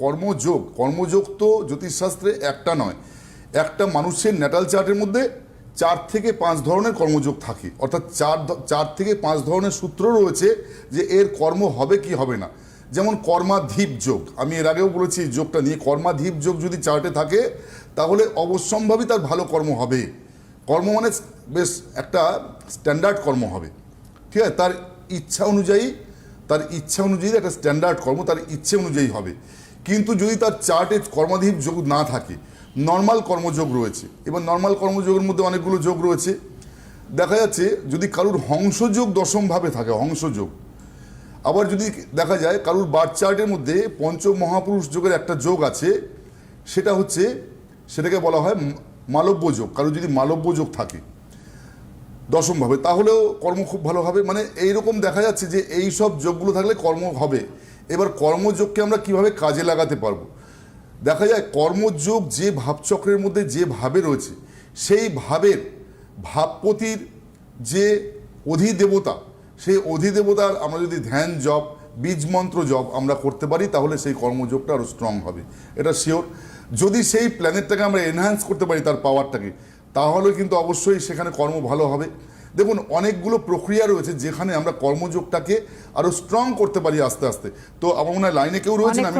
কর্মযোগ তো জ্যোতিষশাস্ত্রে একটা নয়, একটা মানুষের ন্যাটাল চার্টের মধ্যে 4 থেকে 5 ধরনের কর্মযোগ থাকে, অর্থাৎ 4 থেকে 5 ধরনের সূত্র রয়েছে যে এর কর্ম হবে কি হবে না। যেমন কর্মাধিপ যোগ, আমি এর আগেও বলেছি এই যোগটা নিয়ে, কর্মাধিপ যোগ যদি চার্টে থাকে তাহলে অবশ্যম্ভাবী তার ভালো কর্ম হবে। কর্ম মানে বেশ একটা স্ট্যান্ডার্ড কর্ম হবে, ঠিক আছে, তার ইচ্ছা অনুযায়ী একটা স্ট্যান্ডার্ড কর্ম তার ইচ্ছে অনুযায়ী হবে। কিন্তু যদি তার চার্টে কর্মাধিপ যোগ না থাকে, নর্মাল কর্মযোগ রয়েছে, এবার নর্মাল কর্মযোগের মধ্যে অনেকগুলো যোগ রয়েছে। দেখা যাচ্ছে যদি কারুর হংসযোগ দশমভাবে থাকে, হংসযোগ, আবার যদি দেখা যায় কারুর বার্থ চার্টের মধ্যে পঞ্চ মহাপুরুষ যোগের একটা যোগ আছে, সেটাকে বলা হয় মালব্য যোগ। কারুর যদি মালব্য যোগ থাকে দশমভাবে, তাহলেও কর্ম খুব ভালো হবে। মানে এইরকম দেখা যাচ্ছে যে এই সব যোগগুলো থাকলে কর্ম হবে। এবার কর্মযোগকে আমরা কিভাবে কাজে লাগাতে পারবো? দেখা যায় কর্মযোগ যে ভাবচক্রের মধ্যে যে ভাবে রয়েছে, সেই ভাবের ভাবপতির যে অধিদেবতা, সেই অধিদেবতার আমরা যদি ধ্যান জপ, বীজ মন্ত্র জপ আমরা করতে পারি, তাহলে সেই কর্মযোগটা আরও স্ট্রং হবে, এটা শিওর। যদি সেই প্ল্যানেটটাকে আমরা এনহ্যান্স করতে পারি, তার পাওয়ারটাকে, তাহলে কিন্তু অবশ্যই সেখানে কর্ম ভালো হবে। দেখুন, অনেকগুলো প্রক্রিয়া রয়েছে যেখানে আমরা কর্মযোগটাকে আরও স্ট্রং করতে পারি আস্তে আস্তে। তো আমার মনে হয় লাইনে কেউ রয়েছেন, আমি